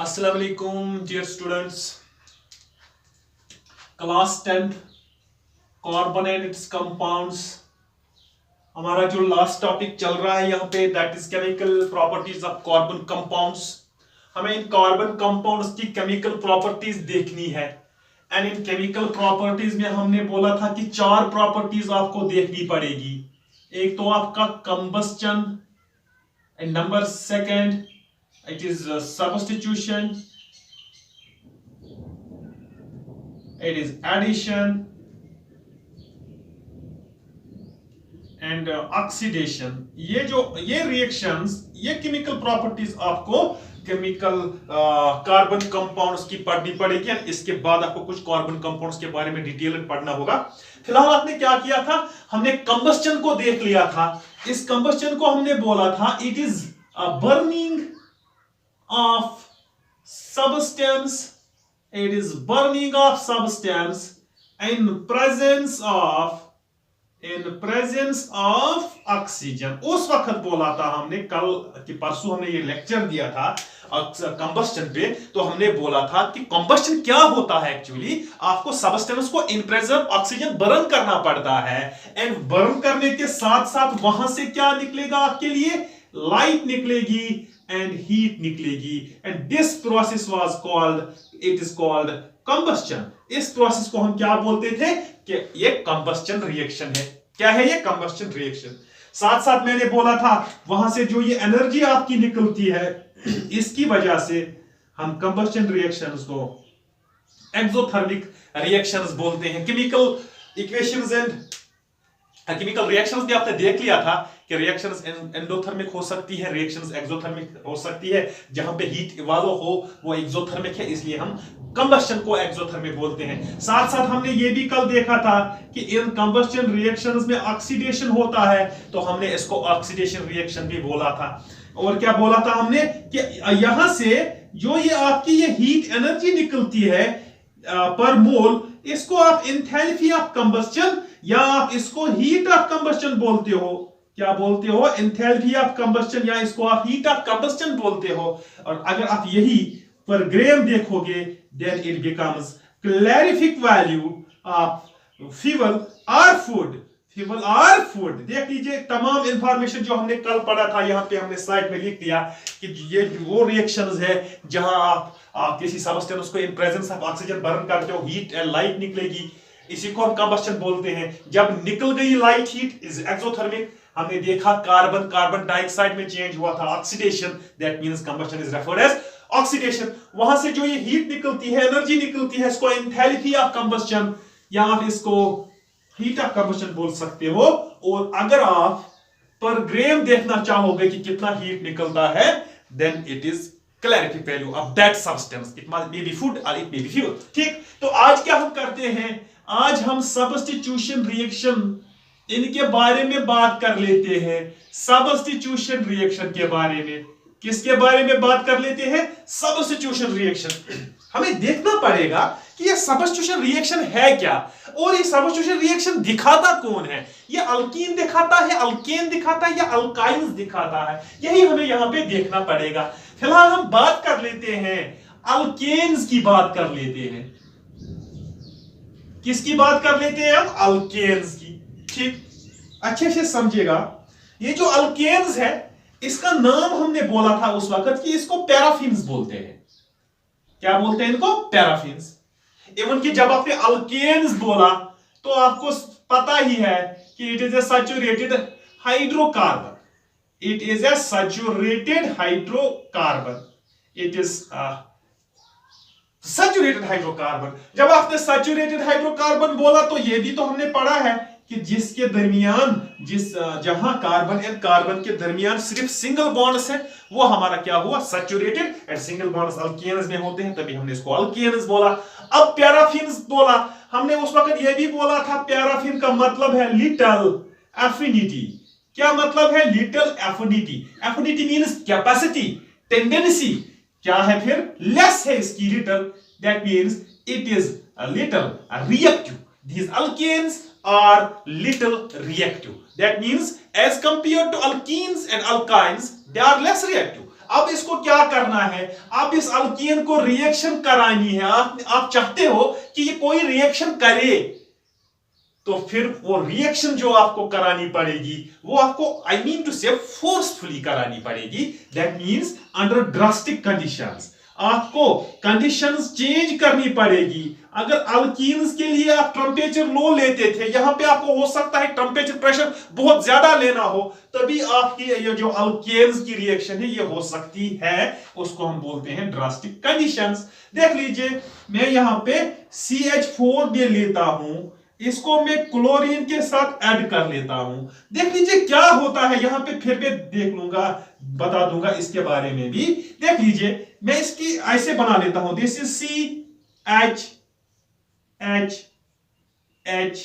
अस्सलाम वालेकुम dear students, class 10th carbon and its compounds. हमारा जो लास्ट टॉपिक चल रहा है यहाँ पे that is chemical properties of carbon compounds. हमें इन कार्बन कंपाउंड्स की केमिकल प्रॉपर्टीज देखनी है एंड इन केमिकल प्रॉपर्टीज में हमने बोला था कि चार प्रॉपर्टीज आपको देखनी पड़ेगी। एक तो आपका combustion and number second it is substitution, it is addition and oxidation। ये रिएक्शंस, ये केमिकल प्रॉपर्टीज आपको केमिकल कार्बन कंपाउंड्स की पढ़नी पड़ेगी। इसके बाद आपको कुछ कार्बन कंपाउंड्स के बारे में डिटेल में पढ़ना होगा। फिलहाल आपने क्या किया था, हमने कंबस्टन को देख लिया था। इस कंबस्टन को हमने बोला था it is burning of substance, it is burning of substance in presence of oxygen। उस वक्त बोला था हमने, कल कि परसों हमने ये लेक्चर दिया था कंबस्टन पे, तो हमने बोला था कि कंबस्टन क्या होता है। एक्चुअली आपको सबस्टेंस को इन प्रेजेंस ऑफ ऑक्सीजन बर्न करना पड़ता है एंड बर्न करने के साथ साथ वहां से क्या निकलेगा, आपके लिए लाइट निकलेगी and heat निकलेगी and this process was called, it is called combustion। इस प्रोसेस को हम क्या बोलते थे कि ये combustion रिएक्शन है। क्या है ये combustion रिएक्शन। साथ साथ मैंने बोला था वहां से जो ये एनर्जी आपकी निकलती है इसकी वजह से हम combustion रिएक्शंस को एक्सोथर्मिक रिएक्शंस बोलते हैं। Chemical equations and chemical reactions भी आपने देख लिया था कि रिएक्शंस एंडोथर्मिक हो सकती है, रिएक्शंस एक्सोथर्मिक हो सकती है। जहां पे हीट इवॉल्व हो वो एक्सोथर्मिक है, इसलिए हम कंबस्टन को एक्सोथर्मिक बोलते हैं। साथ साथ हमने ये भी कल देखा था कि इन कंबस्टन रिएक्शंस में ऑक्सीडेशन होता है, तो हमने इसको ऑक्सीडेशन रिएक्शन भी बोला था। और क्या बोला था हमने कि यहां से जो ये आपकी ये हीट एनर्जी निकलती है पर मोल, इसको आप एंथैल्पी ऑफ कंबस्टन या आप इसको हीट ऑफ कंबस्टन बोलते हो। क्या बोलते हो, एंथैल्पी ऑफ कंबस्टन या इसको आप हीट ऑफ कंबस्टन बोलते हो। और अगर आप यही पर ग्राम देखोगे then it becomes calorific value of fuel और फूड। फ्यूल और फूड देख लीजिए, तमाम इंफॉर्मेशन जो हमने कल पढ़ा था यहाँ पे हमने स्लाइड में लिख दिया कि ये वो रिएक्शंस है जहां आप किसी सबस्टेंस को इन प्रेजेंस ऑफ ऑक्सीजन बर्न करते हो, हीट एंड लाइट निकलेगी, इसी को हम कंबस्टन बोलते हैं। जब निकल गई लाइट हीट इज एक्सोथर्मिक। हमने देखा कार्बन डाइऑक्साइड में चेंज हुआ था, oxidation, that means combustion is referred as oxidation. वहां से जो ये हीट निकलती है, एनर्जी निकलती है, इसको एंथैल्पी ऑफ कंबस्टन या आप इसको हीट ऑफ कंबस्टन बोल सकते हो। और अगर आप पर ग्राम देखना चाहोगे कि कितना हीट निकलता है, then it is calorific value of that substance. It may be food और इट मे बी फ्यूल। ठीक, तो आज क्या हम करते हैं, आज हम सब्स्टिट्यूशन रिएक्शन इनके बारे में बात कर लेते हैं। सब्स्टिट्यूशन रिएक्शन के बारे में, किसके बारे में बात कर लेते हैं, सब्स्टिट्यूशन रिएक्शन। हमें देखना पड़ेगा कि ये सब्स्टिट्यूशन रिएक्शन है क्या और ये सब्स्टिट्यूशन रिएक्शन दिखाता कौन है। ये अल्कीन दिखाता है, अल्केन दिखाता है या अल्काइंस दिखाता है, यही हमें यहां पे देखना पड़ेगा। फिलहाल हम बात कर लेते हैं अल्केन्स की, बात कर लेते हैं। किसकी बात कर लेते हैं हम, अल्केन्स की। ठीक, अच्छे से समझिएगा, ये जो अल्केन्स है इसका नाम हमने बोला था उस वक्त कि इसको पैराफिन्स बोलते हैं। क्या बोलते हैं इनको, पैराफिन्स। इवन कि जब आपने अल्केन्स बोला तो आपको पता ही है कि it is a saturated hydrocarbon. It is a saturated hydrocarbon. It is saturated hydrocarbon. जब आपने सैचुरेटेड हाइड्रोकार्बन बोला तो यह भी तो हमने पढ़ा है कि जिसके दरमियान जहां कार्बन एंड कार्बन के दरमियान सिर्फ सिंगल बॉन्ड्स है, वो हमारा क्या हुआ, saturated. And single bonds alkanes में होते हैं, तभी हमने इसको अल्केन्स बोला। अब पैराफिन्स बोला हमने उस वक्त यह भी बोला था, पैराफिन का मतलब है लिटल एफिनिटी। क्या मतलब है, little affinity. Affinity means capacity, tendency. क्या है फिर, लेस है इसकी, little, that means it is little reactive. These alkanes are little reactive. That means as compared to alkenes and alkynes, they are less reactive. अब इसको क्या करना है, अब इस अल्कीन को रिएक्शन करानी है। आप चाहते हो कि ये कोई रिएक्शन करे, तो फिर वो रिएक्शन जो आपको करानी पड़ेगी वो आपको आई मीन टू से फोर्सफुली करानी पड़ेगी। That means under drastic conditions आपको कंडीशंस चेंज करनी पड़ेगी। अगर अल्कीन्स के लिए आप टेम्परेचर लो लेते थे, यहां पे आपको हो सकता है टेम्परेचर प्रेशर बहुत ज्यादा लेना हो, तभी आपकी ये जो अल्केन्स की रिएक्शन है ये हो सकती है। उसको हम बोलते हैं ड्रास्टिक कंडीशंस। देख लीजिए, मैं यहां पे CH4 भी लेता हूं, इसको मैं क्लोरीन के साथ ऐड कर लेता हूं। देख लीजिए क्या होता है यहां पे, फिर मैं देख लूंगा, बता दूंगा इसके बारे में भी। देख लीजिए, मैं इसकी ऐसे बना लेता हूं, this is CH H H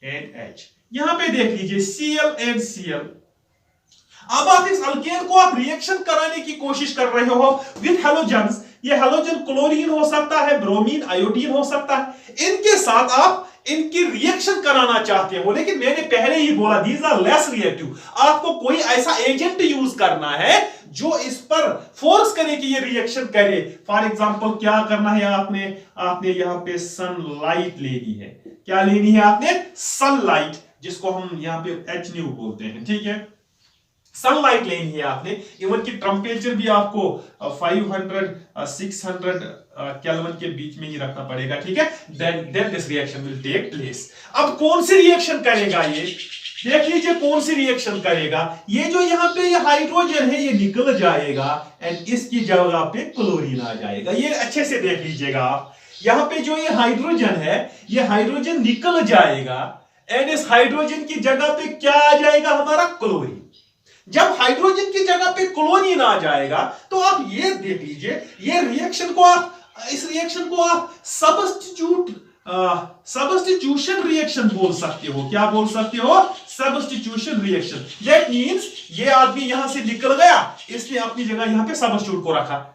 and H। यहां पे देख लीजिए Cl एंड Cl। अब आप इस अल्केन को आप रिएक्शन कराने की कोशिश कर रहे हो विद हैलोजेंस। ये हैलोजन क्लोरीन हो सकता है, ब्रोमीन, आयोडीन हो सकता है, इनके साथ आप इनकी रिएक्शन कराना चाहते हो। लेकिन मैंने पहले ही बोला दीज आर लेस रिएक्टिव। आपको कोई ऐसा एजेंट यूज करना है जो इस पर फोर्स करे कि ये रिएक्शन करे। फॉर एग्जांपल क्या करना है, आपने यहां पे सनलाइट लेनी है। क्या लेनी है आपने? सनलाइट, जिसको हम यहां पे HNU बोलते हैं, ठीक है। सनलाइट लेनी है आपने। इवन की टेम्परेचर भी आपको 500-600 केल्विन के बीच में ही रखना पड़ेगा, ठीक है। Then this reaction will take place. अब कौन सी रिएक्शन करेगा ये? देख लीजिए कौन सी रिएक्शन करेगा। ये जो यहाँ पे ये हाइड्रोजन है ये निकल जाएगा एंड इसकी जगह पे क्लोरीन आ जाएगा। ये अच्छे से देख लीजिएगा आप, यहाँ पे जो ये हाइड्रोजन है, ये हाइड्रोजन निकल जाएगा एंड इस हाइड्रोजन की जगह पे क्या आ जाएगा? हमारा क्लोरीन। जब हाइड्रोजन की जगह पे क्लोरीन आ जाएगा तो आप ये देख लीजिए, ये रिएक्शन को आप, इस रिएक्शन को आप सब्स्टिट्यूशन रिएक्शन बोल सकते हो। क्या बोल सकते हो? Substitution reaction. दैट मींस ये आदमी यहां से निकल गया, इसने अपनी जगह यहां पे सब्स्टिट्यूट को रखा।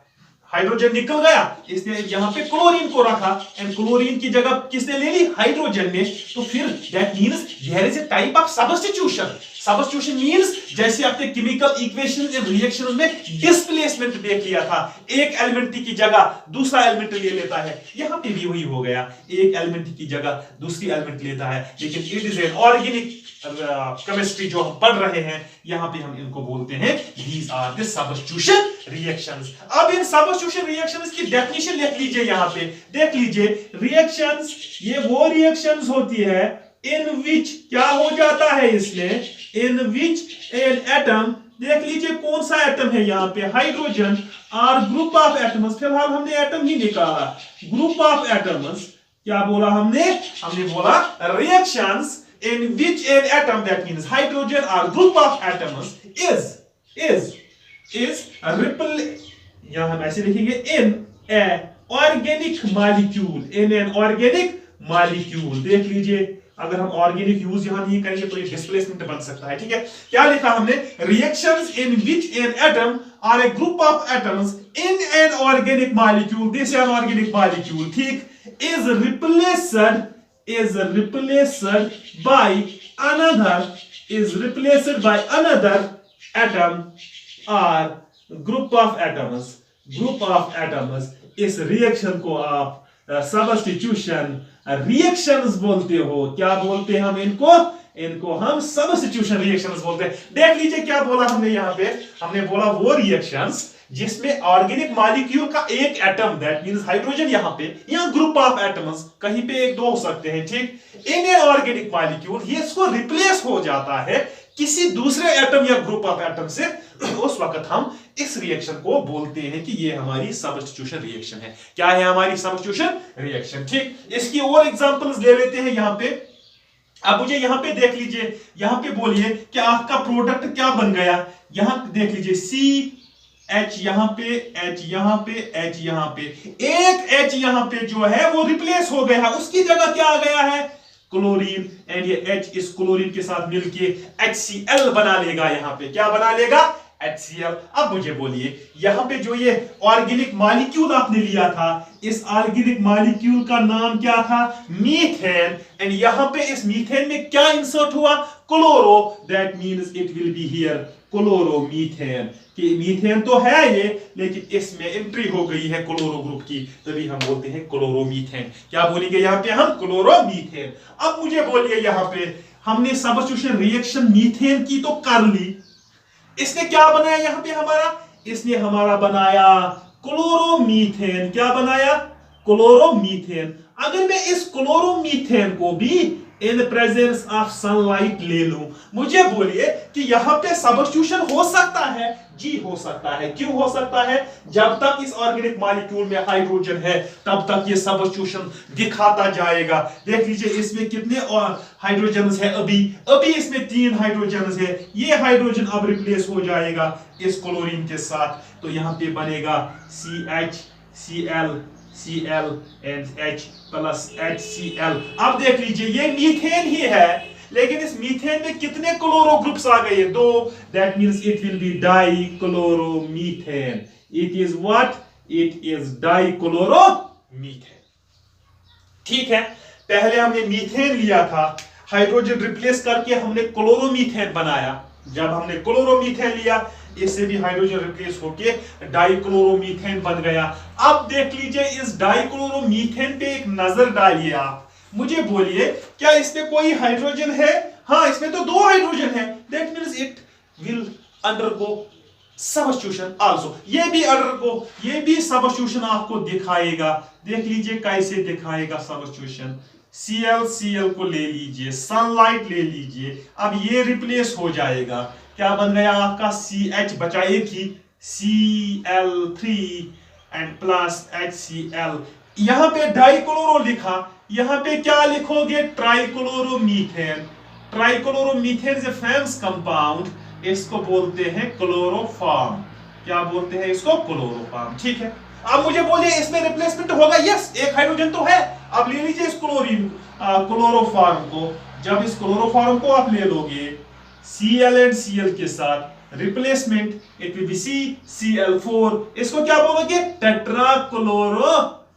हाइड्रोजन निकल गया, इसने यहां पे क्लोरीन को रखा एंड क्लोरीन की जगह किसने ले ली? हाइड्रोजन ने। तो फिर that means there is a type of substitution. Substitution means जैसे आपने केमिकल इक्वेशन एंड रिएक्शंस में डिस्प्लेसमेंट देख लिया था, एक एलिमेंट की जगह दूसरा एलिमेंट ले लेता है, यहां पे भी वही हो गया, एक एलिमेंट की जगह दूसरी एलिमेंट लेता है। लेकिन it is an organic chemistry जो हम पढ़ रहे हैं, यहां पे हम इनको बोलते हैं these are the substitution reactions. अब इन सब्स्टिट्यूशन रिएक्शंस की डेफिनेशन लिख लीजिए यहां पे। देख लीजिए, रिएक्शंस ये वो रिएक्शंस होती है इन विच क्या हो जाता है इसमें, इन विच एन एटम, देख लीजिए कौन सा एटम है यहां पे? हाइड्रोजन। और ग्रुप ऑफ एटम्स, फिलहाल हमने एटम ही निकाला, ग्रुप ऑफ एटम्स। क्या बोला हमने बोला reactions in which an atom, that means hydrogen or group of atoms is यहां हम ऐसे लिखेंगे in a organic molecule, in an organic molecule। देख लीजिए, अगर हम ऑर्गेनिक यूज यहां नहीं करेंगे तो ये डिस्प्लेसमेंट बन सकता है, ठीक है। क्या लिखा हमने? Reactions in which an atom और a group of atoms in an organic molecule, this an organic molecule, ठीक, is replaced by another atom or group of atoms। इस रिएक्शन को आप सब्स्टिट्यूशन रिएक्शंस बोलते हो। क्या बोलते हैं हम इनको हम सब्स्टिट्यूशन रिएक्शंस बोलते हैं। देख लीजिए क्या बोला हमने यहां पे, हमने बोला वो रिएक्शंस जिसमें ऑर्गेनिक मॉलिक्यूल का एक एटम, दैट मींस हाइड्रोजन, यहां पे यहां ग्रुप ऑफ एटम्स, कहीं पे एक दो हो सकते हैं, ठीक, इन ए ऑर्गेनिक मॉलिक्यूल, ये इसको रिप्लेस हो जाता है किसी दूसरे एटम या ग्रुप ऑफ एटम से। उस वक्त हम इस रिएक्शन को बोलते हैं कि ये हमारी सब्स्टिट्यूशन रिएक्शन है। क्या है हमारी सब्स्टिट्यूशन रिएक्शन, ठीक। इसकी और एग्जांपल्स ले लेते हैं यहां पे। अब मुझे यहां पे देख लीजिए, यहां पे बोलिए कि आपका प्रोडक्ट क्या बन गया। यहां देख लीजिए CH यहां पे, H यहां पे, H यहां पे, एक H यहां पे जो है वो रिप्लेस हो गया, उसकी जगह क्या आ गया है? क्लोरीन। एंड ये H इस क्लोरीन के साथ मिलके HCl बना लेगा। यहां पे क्या बना लेगा? HCl। अब मुझे बोलिए, यहां पे जो ये ऑर्गेनिक मॉलिक्यूल आपने लिया था, इस ऑर्गेनिक मॉलिक्यूल का नाम क्या था? मीथेन। एंड यहां पे इस मीथेन में क्या इंसर्ट हुआ? Chloro. That means it will be here chloromethane कि मीथेन तो है ये, लेकिन इसमें एंट्री हो गई है क्लोरो ग्रुप की, तभी हम बोलते हैं क्लोरोमीथेन। क्या बोलेंगे यहाँ पे हम? क्लोरोमीथेन। अब मुझे बोलिए यहाँ पे हमने सब्स्टिट्यूशन रिएक्शन मीथेन की तो कर ली, इसने क्या बनाया यहाँ पे हमारा? इसने हमारा बनाया क्लोरोमीथेन। क्या बनाया? क्लोरोमीथेन। अगर मैं इस क्लोरोमीथेन को भी इन प्रेजेंस ऑफ सनलाइट ले लूं, मुझे बोलिए कि यहां पे सब्स्टिट्यूशन हो सकता है? जी हो सकता है। क्यों हो सकता है? जब तक इस ऑर्गेनिक मॉलिक्यूल में हाइड्रोजन है तब तक ये सब्स्टिट्यूशन दिखाता जाएगा। देख लीजिए इसमें कितने हाइड्रोजन है, अभी इसमें 3 हाइड्रोजन है। ये हाइड्रोजन अब रिप्लेस हो जाएगा इस क्लोरीन के साथ, तो यहां पे बनेगा CH Cl Cl and H plus HCl। अब देख लीजिए ये मीथेन ही है, लेकिन इस मीथेन में कितने क्लोरो ग्रुप्स आ गए? 2। That means it will be dichloromethane. It is what? It is dichloromethane. ठीक है, पहले हमने मीथेन लिया था, हाइड्रोजन रिप्लेस करके हमने क्लोरोमीथेन बनाया। जब हमने क्लोरोमीथेन लिया, इससे भी हाइड्रोजन रिप्लेस होके डाइक्लोरोमीथेन बन गया। अब देख लीजिए इस डाइक्लोरोमीथेन पे एक नजर डालिए आप, मुझे बोलिए क्या इसमें कोई हाइड्रोजन है? हाँ, इसमें तो 2 हाइड्रोजन है। That means it will undergo substitution also. ये भी सब्स्टिट्यूशन आपको दिखाएगा। देख लीजिए कैसे दिखाएगा सब्स्टिट्यूशन। Cl को ले लीजिए, सनलाइट ले लीजिए, अब ये रिप्लेस हो जाएगा। क्या बन गया आपका? CH बचा एक ही, Cl3 एंड प्लस HCl। यहां पे डाइक्लोरो लिखा, यहां पे क्या लिखोगे? ट्राइक्लोरोमीथेन। ट्राइक्लोरोमीथेन इज ए फेमस कंपाउंड, इसको बोलते हैं क्लोरोफॉर्म। क्या बोलते हैं इसको? क्लोरोफॉर्म। ठीक है, अब मुझे बोलिए इसमें रिप्लेसमेंट होगा? यस, एक हाइड्रोजन तो है। अब ले लीजिए इस क्लोरोफॉर्म को। जब इस क्लोरोफॉर्म को आप ले लोगे Cl एंड Cl के साथ, replacement it will be CCl4। इसको क्या बोलोगे? टेट्राक्लोरोमीथेन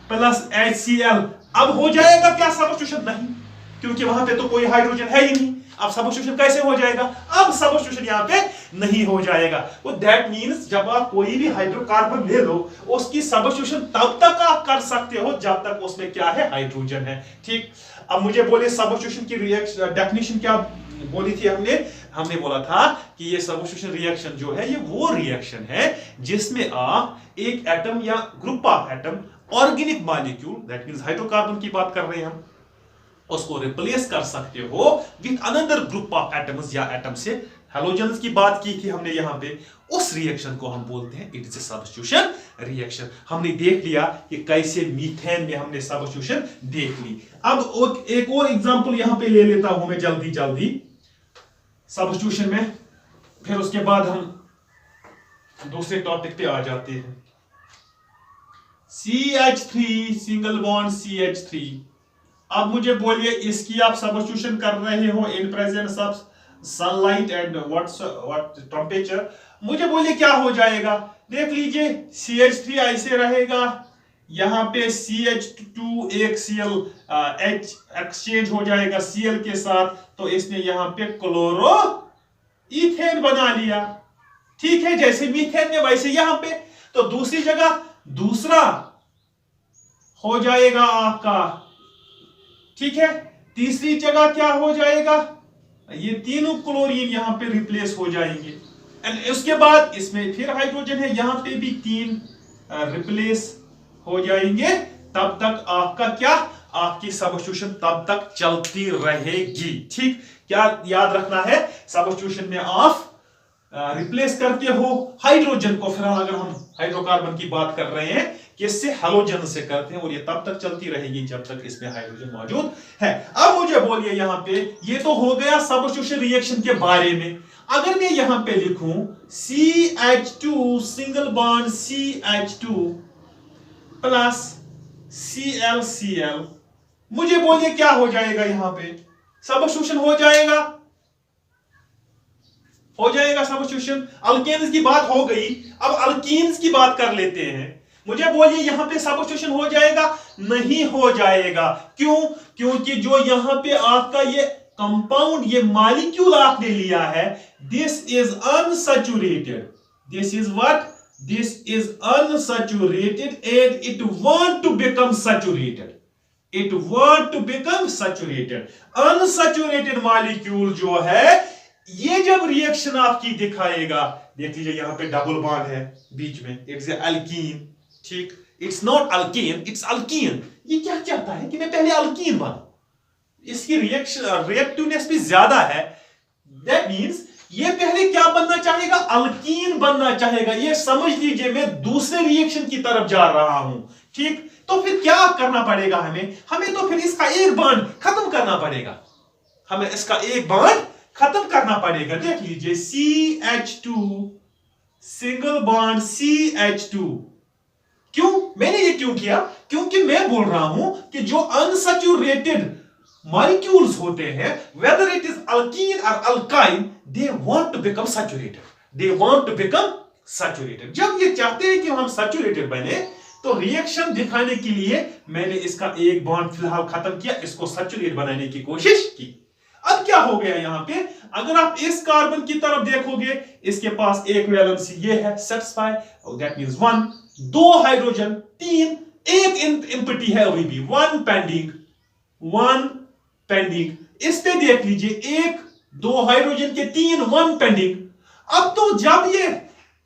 प्लस HCl। अब हो जाएगा क्या सब्स्टिट्यूशन? नहीं, क्योंकि वहां पे तो कोई हाइड्रोजन है ही नहीं। अब सब्स्टिट्यूशन कैसे हो जाएगा? अब सब्स्टिट्यूशन यहां पे नहीं हो जाएगा। तो दैट मींस जब आप कोई भी हाइड्रोकार्बन ले लो, उसकी सब्स्टिट्यूशन तब तक आप कर सकते हो जब तक उसमें क्या है? हाइड्रोजन है। ठीक, अब मुझे बोलिए सब्स्टिट्यूशन की रिएक्शन डेफिनेशन क्या बोली थी हमने बोला था कि ये सब्स्टिट्यूशन रिएक्शन जो है ये वो रिएक्शन है जिसमें आप एक एटम या group of atom, organic molecule, that means hydrocarbon की बात कर रहे हैं हम, उसको रिप्लेस कर सकते हो with another group of atoms या एटम से। हैलोजन्स की बात की थी हमने यहां पे, उस रिएक्शन को हम बोलते हैं it is a substitution reaction. हमने देख लिया कि कैसे मीथेन में हमने सब्स्टिट्यूशन देख ली। अब एक और एग्जांपल यहां पे ले लेता हूं मैं जल्दी सब्स्टिट्यूशन में, फिर उसके बाद हम दूसरे टॉपिक पे आ जाते हैं। CH3 single bond CH3। अब मुझे बोलिए इसकी आप सब्स्टिट्यूशन कर रहे हो इन presence of sunlight and what temperature. मुझे बोलिए क्या हो जाएगा? देख लीजिए CH3 ऐसे रहेगा, यहां पे CH2 एक Cl H एक्सचेंज हो जाएगा Cl के साथ, तो इसने यहां पे क्लोरो इथेन बना लिया। ठीक है, जैसे मीथेन में वैसे यहां पे, तो दूसरी जगह दूसरा हो जाएगा आपका। ठीक है, तीसरी जगह क्या हो जाएगा? ये तीनों क्लोरीन यहां पे रिप्लेस हो जाएंगे। एंड उसके बाद इसमें फिर हाइड्रोजन है, यहां पे भी 3 रिप्लेस हो जाएंगे। तब तक आपका क्या? आपकी सब्स्टिट्यूशन तब तक चलती रहेगी। ठीक, क्या याद रखना है? सब्स्टिट्यूशन में आप रिप्लेस करते हो हाइड्रोजन को, फिर अगर हम हाइड्रोकार्बन की बात कर रहे हैं किससे? हैलोजन से करते हैं, और ये तब तक चलती रहेगी जब तक इसमें हाइड्रोजन मौजूद है। अब मुझे बोलिए यहां पे, ये तो हो गया सब्स्टिट्यूशन रिएक्शन के बारे में। अगर मैं यहां पे लिखूं CH2 single bond CH2 plus ClCl, मुझे बोलिए क्या हो जाएगा? यहां पे सब्स्टिट्यूशन हो जाएगा सब्स्टिट्यूशन। अल्केन्स की बात हो गई, अब अल्कीन्स की बात कर लेते हैं। मुझे बोलिए यहां पे सब्स्टिट्यूशन हो जाएगा? नहीं हो जाएगा। क्यों? क्योंकि जो यहां पे आपका ये कंपाउंड, ये मॉलिक्यूल आपने लिया है, this is unsaturated, this is what, this is unsaturated and it want to become saturated, it want to become saturated. Unsaturated molecule जो है, ये जब रिएक्शन आपकी दिखाएगा, देख लीजिए यहां पे डबल बॉन्ड है बीच में, इट्स अल्कीन, ठीक, it's not alkane, it's alkyne. ये क्या चाहता है कि मैं पहले अल्कीन बनूं, इसकी रिएक्शन रिएक्टिवनेस भी ज्यादा है, दैट मींस ये पहले क्या बनना चाहेगा, अल्कीन बनना चाहेगा। ये समझ लीजिए मैं दूसरे रिएक्शन की तरफ जा रहा हूं, ठीक। तो फिर क्या करना पड़ेगा हमें तो फिर इसका एक बॉन्ड खत्म करना पड़ेगा, हमें इसका एक बॉन्ड खत्म करना पड़ेगा। देख लीजिए CH2 सिंगल बॉन्ड CH2, क्यों मैंने ये क्यों किया, क्योंकि मैं बोल रहा हूं कि जो अनसैचुरेटेड मॉलिक्यूल्स होते हैं, whether it is alkene or alkyne, they want to become saturated, they want to become saturated। जब ये चाहते हैं कि हम सैचुरेटेड बने, तो रिएक्शन दिखाने के लिए मैंने इसका एक बॉन्ड फिलहाल खत्म किया, इसको सैचुरेट बनाने की कोशिश की। अब क्या हो गया यहां पे, अगर आप इस कार्बन की तरफ देखोगे, इसके पास एक वैलेंसी ये है, सेटिस्फाई, दैट मींस 1, 2 हाइड्रोजन, 3, एक एम्प्टी है अभी भी, 1 पेंडिंग। इस पे देख लीजिए 1, 2 हाइड्रोजन के 3, 1 पेंडिंग। अब तो जब ये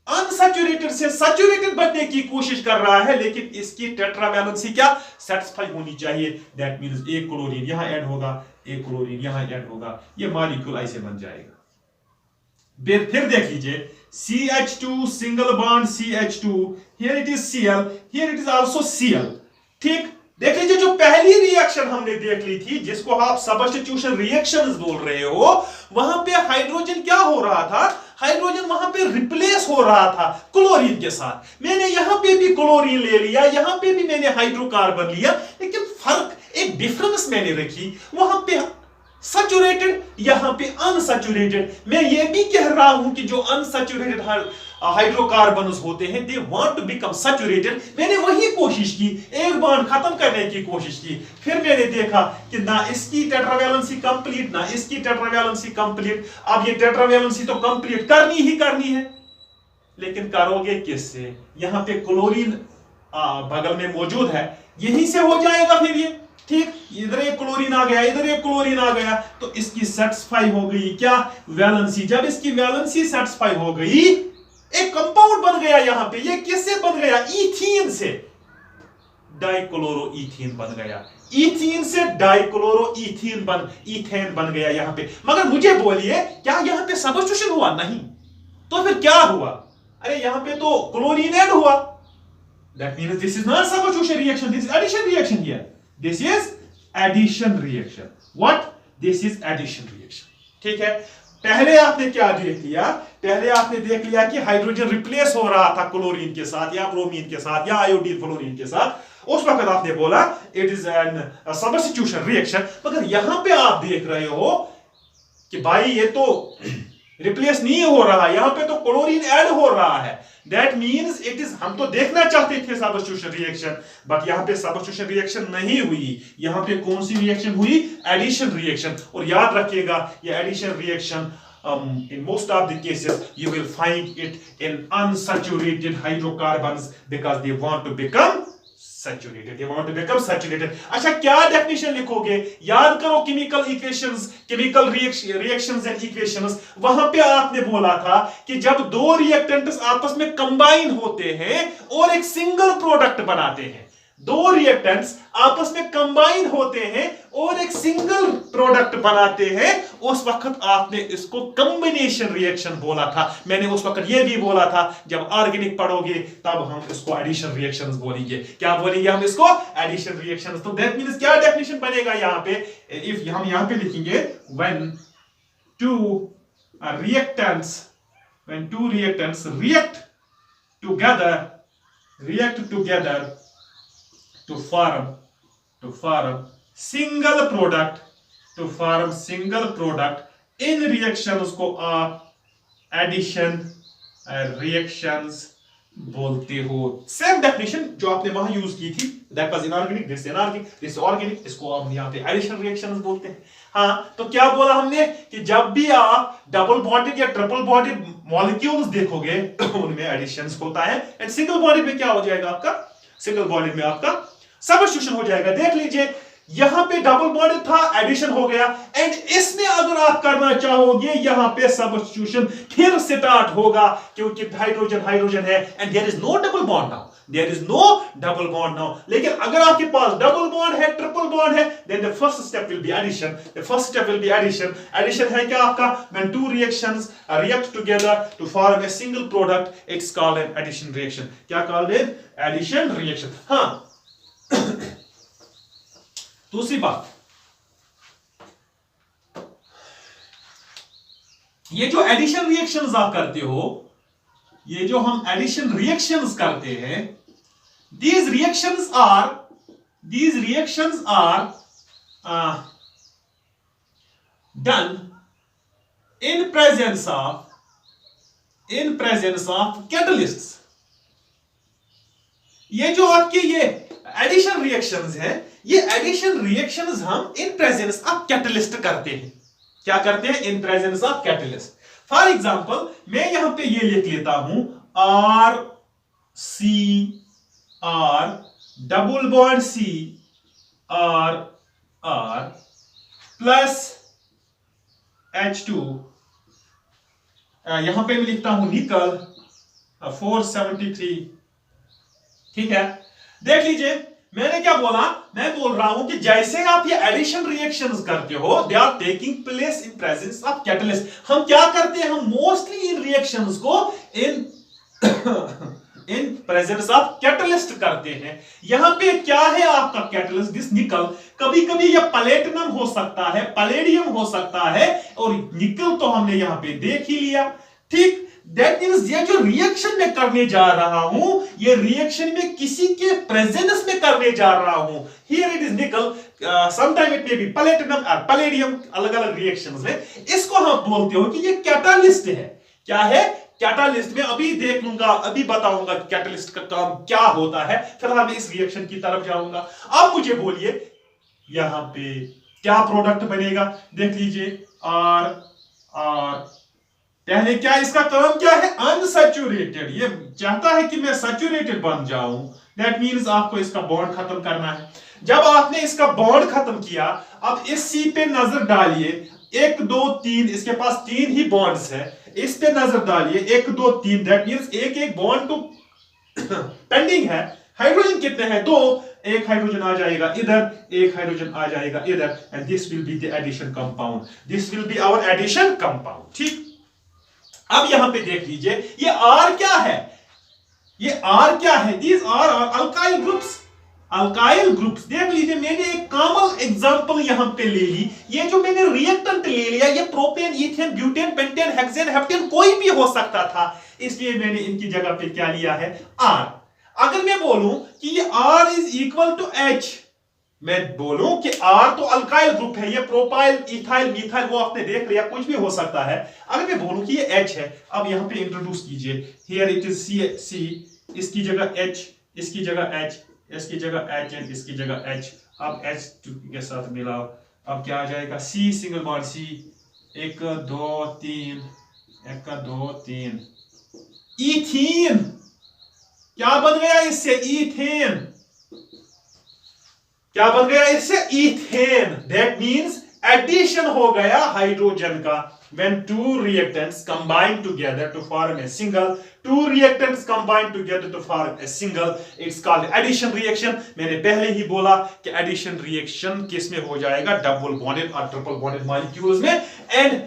अनसैचुरेटेड से सैचुरेटेड बनने की कोशिश कर रहा है, लेकिन इसकी टेट्रा वैलेंसी क्या सेटिस्फाई होनी चाहिए, दैट मींस एक क्लोरीन यहां ऐड होगा, एक क्लोरीन यहां ऐड होगा, ये मॉलिक्यूल ऐसे बन जाएगा। फिर देख लीजिए CH2 single bond CH2, here it is Cl, here it is also Cl, ठीक। देख लीजिए जो पहली रिएक्शन हमने देख ली थी, जिसको आप सब्स्टिट्यूशन रिएक्शंस बोल रहे हो, वहां पे हाइड्रोजन क्या हो रहा था, हाइड्रोजन वहां पे रिप्लेस हो रहा था क्लोरीन के साथ। मैंने यहां पे भी क्लोरीन ले लिया, यहां पे भी मैंने हाइड्रोकार्बन लिया, लेकिन फर्क, एक डिफरेंस मैंने रखी, वहां पे सैचुरेटेड, यहां पे अनसैचुरेटेड। मैं ये भी कह रहा हूं कि जो अनसैचुरेटेड हाइड्रोकार्बन्स होते हैं, they want to become saturated. मैंने वही कोशिश की, एक बॉन्ड खत्म करने की कोशिश की, फिर मैंने देखा कि ना इसकी टेट्रावैलेंसी कंप्लीट, ना इसकी टेट्रावैलेंसी कंप्लीट। अब ये टेट्रावैलेंसी तो कंप्लीट करनी ही करनी है, लेकिन करोगे किससे, यहां पे क्लोरीन बगल में मौजूद है, यहीं से हो जाएगा फिर ये, ठीक। इधर एक क्लोरीन आ गया, इधर एक क्लोरीन आ गया, तो इसकी सेटिस्फाई हो गई क्या, वैलेंसी। जब इसकी वैलेंसी सेटिस्फाई हो गई, एक कंपाउंड बन गया यहां पे। ये किससे बन गया, इथीन से डाइक्लोरो इथीन बन गया, इथीन से डाइक्लोरो इथीन इथेन बन गया यहां पे। मगर मुझे बोलिए, क्या यहां पे सब्स्टिट्यूशन हुआ, नहीं, तो फिर क्या हुआ, अरे यहां पे तो क्लोरीन ऐड हुआ, that means this is not substitution reaction, this is addition reaction here, this is addition reaction. What, this is addition reaction, ठीक है। पहले आपने क्या देख लिया, पहले आपने देख लिया कि हाइड्रोजन रिप्लेस हो रहा था क्लोरीन के साथ या ब्रोमीन के साथ या आयोडीन फ्लोरीन के साथ, उस वक्त आपने बोला it is an substitution reaction. मगर यहां पे आप देख रहे हो कि भाई ये तो रिप्लेस नहीं हो रहा, यहां पे तो क्लोरीन ऐड हो रहा है, दैट मींस इट इज, हम तो देखना चाहते थे सब्स्टिट्यूशन रिएक्शन, बट यहां पे सब्स्टिट्यूशन रिएक्शन नहीं हुई, यहां पे कौन सी रिएक्शन हुई, एडिशन रिएक्शन। और याद रखिएगा ये addition reaction in most of the cases you will find it in unsaturated hydrocarbons because they want to become saturated, they want to become saturated। अच्छा, क्या डेफिनेशन लिखोगे, याद करो chemical equations, chemical reactions and equations. वहां पे आपने बोला था कि जब दो रिएक्टेंट्स आपस में कंबाइन होते हैं और एक सिंगल प्रोडक्ट बनाते हैं, दो रिएक्टेंट्स आपस में कंबाइन होते हैं और एक सिंगल प्रोडक्ट बनाते हैं, उस वक्त आपने इसको कॉम्बिनेशन रिएक्शन बोला था। मैंने उस वक्त यह भी बोला था जब ऑर्गेनिक पढ़ोगे तब हम इसको एडिशन रिएक्शंस बोलेंगे। क्या बोलेंगे हम इसको, एडिशन रिएक्शंस। तो दैट मींस क्या डेफिनेशन बनेगा यहां पे, इफ हम यहां पे लिखेंगे when to reactants react together to form single product, in reactions को आप एडिशन रिएक्शंस बोलते हो। सेम डेफिनेशन जो आपने वहां यूज की थी, that was inorganic, this inorganic, this organic, इसको हम यहां पे एडिशन रिएक्शंस बोलते हैं। हाँ, तो क्या बोला हमने कि जब भी आप डबल बॉन्डेड या ट्रिपल बॉन्डेड मॉलिक्यूल्स देखोगे उनमें एडिशंस होता है, एंड सिंगल बॉन्डेड में क्या हो जाएगा आपका, सिंगल बॉन्डेड में आपका सब्स्टिट्यूशन हो जाएगा। देख लीजिए यहां पे डबल बॉन्ड था, एडिशन हो गया, एंड इसमें अगर आप करना चाहोगे यहां पे सब्स्टिट्यूशन फिर स्टार्ट होगा, क्योंकि हाइड्रोजन हाइड्रोजन है and there is no double bond now, there is no double bond now. लेकिन अगर आपके पास डबल बॉन्ड है, ट्रिपल बॉन्ड है, then the first step will be addition, the first step will be addition. Addition है क्या आपका, when two reactions react together to form a single product, it's called an addition reaction. क्या called है, addition reaction. हाँ दूसरी बात, ये जो एडिशन रिएक्शंस आप करते हो, ये जो हम एडिशन रिएक्शंस करते हैं, these reactions are done in presence of catalysts। ये जो आपके ये एडिशन रिएक्शंस हैं, ये एडिशन रिएक्शंस हम इन प्रेजेंस ऑफ कैटलिस्ट करते हैं। क्या करते हैं, in presence of catalyst. For example मैं यहां पे ये लिख लेता हूं R C R double bond C R R plus H2, यहां पे मैं लिखता हूं निकल 473। ठीक है, देख लीजिए मैंने क्या बोला, मैं बोल रहा हूं कि जैसे आप ये एडिशन रिएक्शंस करते हो, they are taking place in presence of catalyst. हम क्या करते हैं, हम मोस्टली इन रिएक्शंस को in in presence of catalyst करते हैं। यहां पे क्या है आपका कैटलिस्ट, दिस निकल। कभी कभी ये प्लेटिनम हो सकता है, पैलेडियम हो सकता है, और निकल तो हमने यहां पे देख ही लिया। ठीक, दैट मींस ये जो रिएक्शन में करने जा रहा हूं, ये रिएक्शन में किसी के प्रेजेंस में करने जा रहा हूं। हियर इट इज निकल, sometime it may B platinum और पैलेडियम, अलग अलग रिएक्शंस में। इसको हम बोलते हो कि ये कैटालिस्ट है। क्या है, कैटालिस्ट। में अभी देख लूंगा, अभी बताऊंगा कैटालिस्ट का काम क्या होता है। फिलहाल मैं इस रिएक्शन की तरफ जाऊंगा। अब मुझे बोलिए यहां पे क्या प्रोडक्ट बनेगा, देख लीजिए आर आर। पहले क्या इसका काम क्या है, अनसैचुरेटेड। ये चाहता है कि मैं सैचुरेटेड बन जाऊं, दैट मींस आपको इसका बॉन्ड खत्म करना है। जब आपने इसका बॉन्ड खत्म किया, अब इस सी पे नजर डालिए, 1 2 3, इसके पास 3 ही बॉन्ड्स है। इस पे नजर डालिए 1 2 3, दैट मींस एक एक बॉन्ड तो पेंडिंग है। हाइड्रोजन कितने हैं, 2। एक हाइड्रोजन आ जाएगा इधर, एक हाइड्रोजन आ जाएगा इधर, and this will be the addition compound, this will be our addition compound. ठीक, अब यहां पे देख लीजिए ये R क्या है, ये R क्या है, these are alkyl groups. Alkyl groups देख लीजिए, मैंने एक कॉमन एग्जांपल यहां पे ले ली। ये जो मैंने रिएक्टेंट ले लिया, ये propane, ethane, butane, pentane, hexane, heptane कोई भी हो सकता था, इसलिए मैंने इनकी जगह पे क्या लिया है, R। अगर मैं बोलूं कि ये R is equal to H, मैं बोलूं कि R तो अल्काइल ग्रुप है, ये प्रोपाइल, इथाइल, मिथाइल वो आपने देख लिया, कुछ भी हो सकता है। अगर मैं बोलूं कि ये H है, अब यहां पे इंट्रोड्यूस कीजिए, हियर इट इज C, इसकी जगह H, इसकी जगह H, इसकी जगह H, एंड इसकी जगह H। अब H के साथ मिलाओ, अब क्या आ जाएगा, C single bond C, 1 2 3, 1 2 3, ethene. क्या बन गया इससे, इथेन। क्या बन गया इससे, इथेन। दैट मींस एडिशन हो गया हाइड्रोजन का। when two reactants combine together to form a single, two reactants combine together to form a single, it's called addition reaction। मैंने पहले ही बोला कि addition reaction किस में हो जाएगा, डबल बॉन्डेड और ट्रिपल बॉन्डेड मॉलिक्यूल्स में, एंड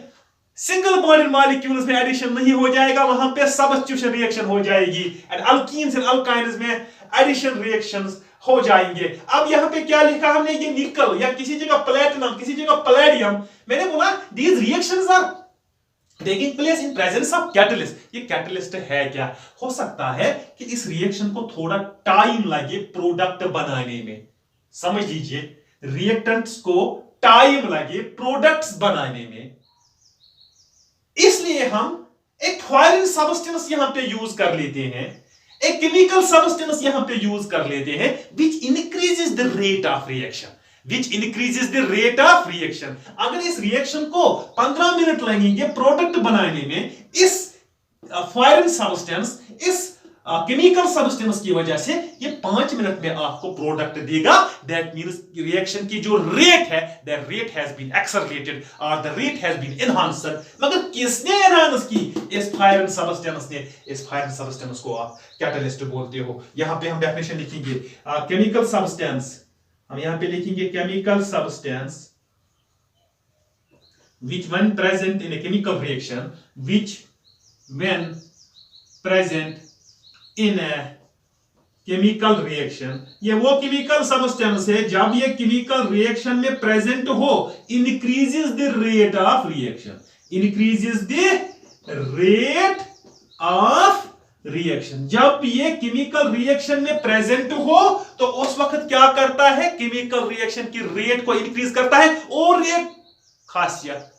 सिंगल बॉन्डेड मॉलिक्यूल्स में एडिशन नहीं हो जाएगा, वहां पे सब्स्टिट्यूशन रिएक्शन हो जाएगी, एंड अल्कीन्स एंड अल्काइन्स में एडिशन रिएक्शंस हो जाएंगे। अब यहां पे क्या लिखा हमने, ये निकल, या किसी जगह प्लेटिनम, किसी जगह पैलेडियम। मैंने बोला these reactions are taking place in presence of catalyst। ये कैटलिस्ट है क्या, हो सकता है कि इस रिएक्शन को थोड़ा टाइम लगे प्रोडक्ट बनाने में। समझ लीजिए, रिएक्टेंट्स को टाइम लगे प्रोडक्ट्स बनाने में, इसलिए हम एक फॉरेन सब्सटेंस यहां पे यूज कर लेते हैं। एक केमिकल सब्सटेंस यहां पे यूज कर लेते हैं which increases the rate of reaction, which increases the rate of reaction. अगर इस रिएक्शन को 15 मिनट लगेंगे प्रोडक्ट बनाने में, इस फॉरेन सब्सटेंस, इस केमिकल सब्सटेंस की वजह से ये 5 मिनट में आपको प्रोडक्ट देगा। दैट मींस रिएक्शन की जो रेट है, that rate has been accelerated और the rate has been enhanced. मगर किसने एनहांस की? इस फॉरेन सब्सटेंस ने। इस फॉरेन सब्सटेंस को आप कैटलिस्ट बोलते हो। यहां पे हम डेफिनेशन लिखेंगे केमिकल सब्सटेंस, हम यहां पे लिखेंगे chemical substance which when present in a chemical reaction, which when present in a chemical reaction, ये वो केमिकल सब्सटेंस है जब ये केमिकल रिएक्शन में प्रेजेंट हो, increases the rate of reaction, increases the rate of reaction. जब ये chemical reaction में प्रेजेंट हो तो उस वक्त क्या करता है? केमिकल रिएक्शन की रेट को इंक्रीज करता है। और एक खासियत,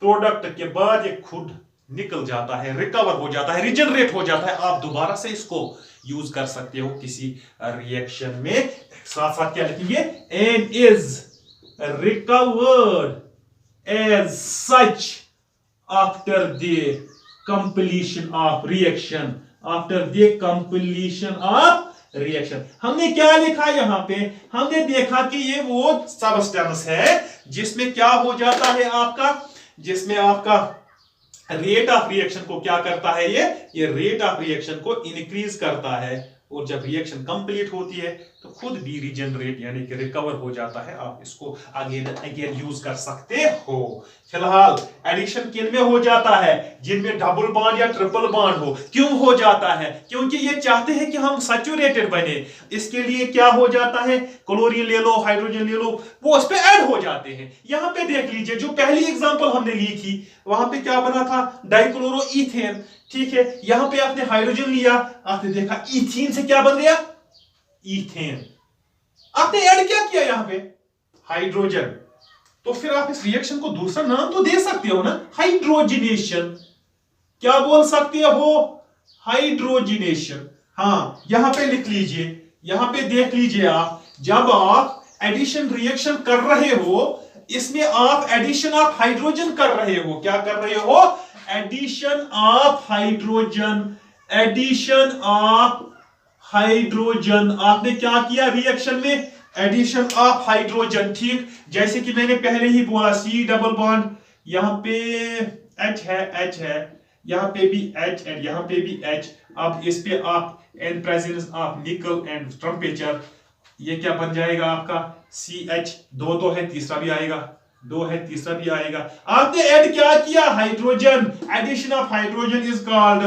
प्रोडक्ट के बाद ये खुद निकल जाता है, रिकवर हो जाता है, रिजनरेट हो जाता है। आप दोबारा से इसको यूज कर सकते हो किसी रिएक्शन में। साथ साथ क्या लिखेंगे? And is recovered as such after the completion of reaction, after the completion of reaction. हमने क्या लिखा यहां पे? हमने देखा कि ये वो सब्सटेंस है जिसमें क्या हो जाता है आपका, जिसमें आपका रेट ऑफ रिएक्शन को क्या करता है? ये रेट ऑफ रिएक्शन को इंक्रीज करता है। और जब रिएक्शन कंप्लीट होती है तो खुद भी रीजनरेट यानी कि रिकवर हो जाता है। आप इसको अगेन यूज कर सकते हो। फिलहाल एडिशन किन में हो जाता है? जिनमें डबल बॉन्ड या ट्रिपल बॉन्ड हो। क्यों हो जाता है? क्योंकि ये चाहते हैं कि हम सैचुरेटेड बने। इसके लिए क्या हो जाता है? क्लोरीन ले लो, हाइड्रोजन ले लो, वो उस पे ऐड हो जाते हैं। यहां पे देख लीजिए, जो पहली एग्जांपल हमने ली थी वहां पे क्या बना था? डाइक्लोरोईथेन। ठीक है, यहां पे आपने हाइड्रोजन लिया, आपने देखा इथीन से क्या बन गया? ईथेन। आपने ऐड क्या किया यहां पे? हाइड्रोजन। तो फिर आप इस रिएक्शन को दूसरा नाम तो दे सकते हो ना, हाइड्रोजिनेशन। क्या बोल सकते हो? हाइड्रोजिनेशन। हाँ, यहां पे लिख लीजिए, यहां पे देख लीजिए आप, जब आप एडिशन रिएक्शन कर रहे हो, इसमें आप एडिशन ऑफ हाइड्रोजन कर रहे हो। क्या कर रहे हो? Addition of hydrogen, addition of hydrogen. आपने क्या किया रिएक्शन में? Addition of hydrogen. ठीक, जैसे कि मैंने पहले ही बोला, सी डबल बॉन्ड, यहां पे H है, यहां पे भी H एंड यहां पे भी H। अब इस पे आप इन प्रेजेंस ऑफ निकल एंड टेम्परेचर, ये क्या बन जाएगा आपका? CH। दो तो है, तीसरा भी आएगा, दो है, तीसरा भी आएगा। आपने ऐड क्या किया? Hydrogen. Addition of hydrogen is called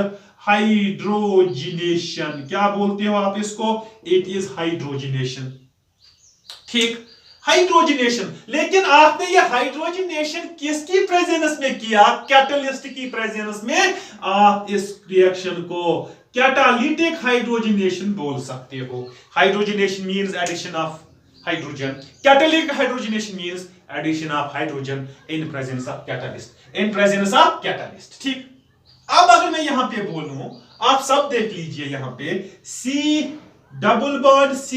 hydrogenation. क्या बोलते हो आप इसको? It is hydrogenation. ठीक, हाइड्रोजिनेशन। लेकिन आपने ये हाइड्रोजिनेशन किसकी प्रेजेंस में किया? कैटलिस्ट की प्रेजेंस में। आप इस रिएक्शन को कैटालिटिक हाइड्रोजिनेशन बोल सकते हो। Hydrogenation means addition of hydrogen, catalytic hydrogenation means addition of hydrogen in presence of catalyst, in presence of catalyst. ठीक, अब अगर मैं यहां पे बोलूं, आप सब देख लीजिए, यहां पे C डबल बॉन्ड C,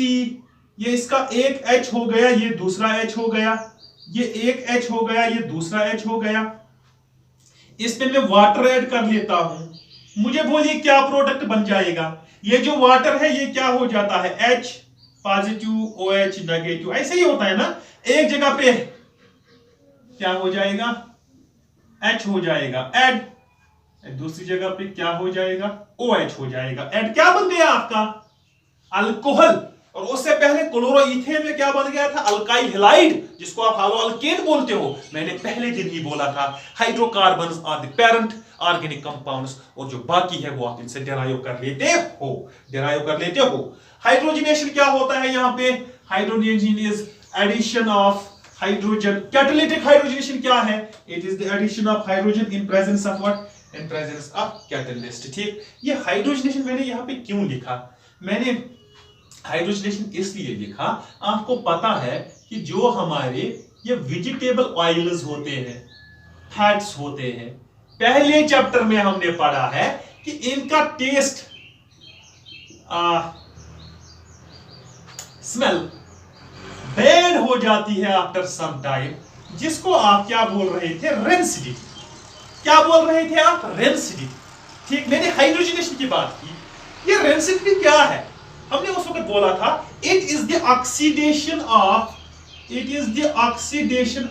ये इसका एक H हो गया, ये दूसरा H हो गया, ये एक H हो गया, ये दूसरा H हो गया। इसमें मैं वाटर ऐड कर लेता हूं। मुझे बोलिए क्या प्रोडक्ट बन जाएगा? ये जो वाटर है ये क्या हो जाता है? H positive, OH negative. ऐसे ही होता है ना। एक जगह पे क्या हो जाएगा? H हो जाएगा ऐड, दूसरी जगह पे क्या हो जाएगा? OH हो जाएगा ऐड। क्या बन गया आपका? अल्कोहल। और उससे पहले क्लोरोईथेन में क्या बन गया था? अल्काइल हैलाइड, जिसको आप हालो अल्केन बोलते हो। मैंने पहले दिन ही बोला था, hydrocarbons are the parent organic compounds, और जो बाकी है वो आप इनसे डेराइव कर लेते हो, डेराइव कर लेते हो। हाइड्रोजिनेशन क्या होता है यहां पे? Hydrogen is addition of hydrogen. Catalytic hydrogenation क्या है? It is the addition of hydrogen in presence of what? In presence of catalyst. ठीक, ये हाइड्रोजनेशन मैंने यहां पे क्यों लिखा? मैंने हाइड्रोजनेशन इसलिए लिखा, आपको पता है कि जो हमारे ये वेजिटेबल ऑयल्स होते हैं, फैट्स होते हैं, पहले चैप्टर में हमने पढ़ा है कि इनका टेस्ट स्मेल बैड हो जाती है आफ्टर सम टाइम, जिसको आप क्या बोल रहे थे, रेंसिडिटी। क्या बोल रहे थे आप, रेंसिडिटी। ठीक, मैंने हाइड्रोजनेशन की बात की। ये रेंसिडिटी क्या है? हमने उस वक्त बोला था it is the oxidation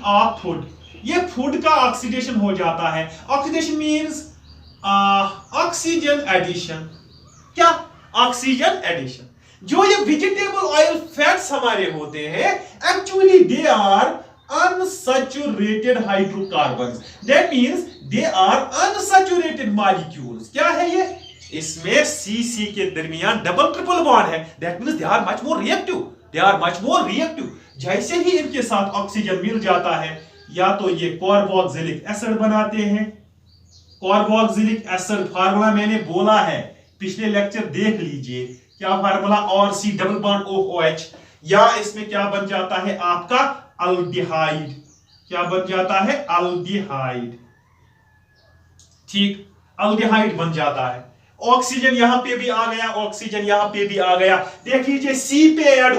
of food. ये फूड का ऑक्सीडेशन हो जाता है। Oxidation means oxygen addition. क्या? Oxygen addition. जो ये वेजिटेबल ऑयल फैट्स हमारे होते हैं, actually they are unsaturated hydrocarbons. That means they are unsaturated molecules. क्या है ये? इसमें सी के दरमियान डबल ट्रिपल बॉन्ड है। That means they are much more reactive. जैसे ही इनके साथ ऑक्सीजन मिल जाता है, या तो ये कार्बोक्सिलिक एसिड बनाते हैं। कार्बोक्सिलिक एसिड फार्मूला मैंने बोला है, पिछले लेक्चर देख लीजिए। क्या फार्मूला? और सी डबल बॉन्ड OH, या इसमें क्या बन जाता है आपका अल्डिहाइड। क्या बन जाता है? अल्डिहाइड। ठीक, अल्डिहाइड बन जाता है। ऑक्सीजन यहां पे भी आ गया, ऑक्सीजन यहां पे भी आ गया। देख लीजिए सी पे ऐड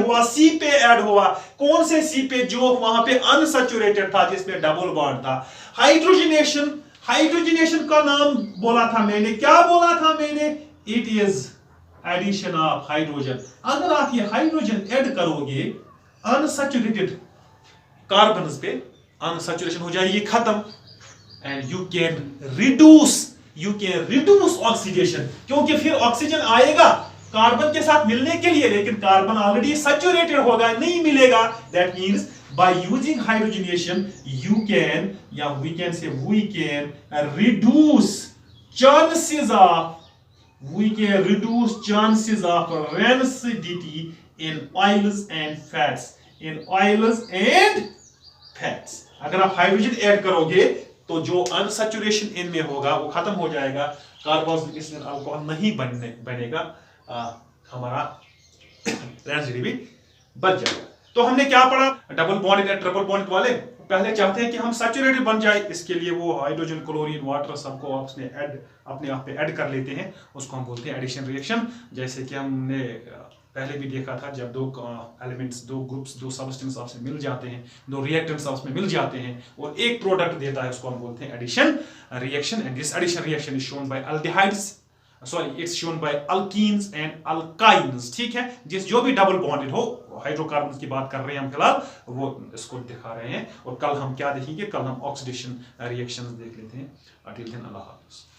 हुआ। कौन से सी पे? जो वहां पे अनसैचुरेटेड था, जिसमें डबल बॉन्ड था। हाइड्रोजनेशन का नाम बोला था मैंने। क्या बोला था मैंने? It is addition of hydrogen. अगर आप ये हाइड्रोजन ऐड करोगे अनसैचुरेटेड कार्बन पे, अनसैचुरेशन हो जाएगी खत्म, and you can reduce oxidation. क्योंकि फिर ऑक्सीजन आएगा कार्बन के साथ मिलने के लिए, लेकिन कार्बन ऑलरेडी सैचुरेटेड होगा, नहीं मिलेगा। That means by using hydrogenation you can, या we can reduce chances of rancidity in oils and fats। अगर आप हाइड्रोजन ऐड करोगे तो जो अनसैचुरेशन इनमें होगा वो खत्म हो जाएगा, कार्बोक्सिलिक एसिड अल्कोहल नहीं बनेगा, हमारा रेंसिडिटी भी बच जाएगा। तो हमने क्या पढ़ा? डबल बॉन्ड या ट्रिपल बॉन्ड वाले पहले चाहते हैं कि हम सैचुरेटेड बन जाए, इसके लिए वो हाइड्रोजन, क्लोरीन, वाटर सबको अपने आप पे ऐड कर लेते हैं। उसको हम बोलते हैं एडिशन रिएक्शन। जैसे कि हमने पहले भी देखा था, जब दो एलिमेंट्स, दो ग्रुप्स, दो सब्सटेंस आपस में मिल जाते हैं, दो रिएक्टेंट्स आपस में मिल जाते हैं और एक प्रोडक्ट देता है, उसको हम बोलते हैं addition reaction. And this addition reaction is shown by aldehydes, it's shown by alkenes and alkynes. ठीक है, जो भी डबल बॉन्डेड हो, हाइड्रोकार्बन्स की बात कर रहे हैं हम फिलहाल, वो इसको दिखा रहे हैं। और कल हम क्या देखेंगे? कल हम ऑक्सीडेशन रिएक्शंस देख लेते हैं। अल्लाह हाफिज़।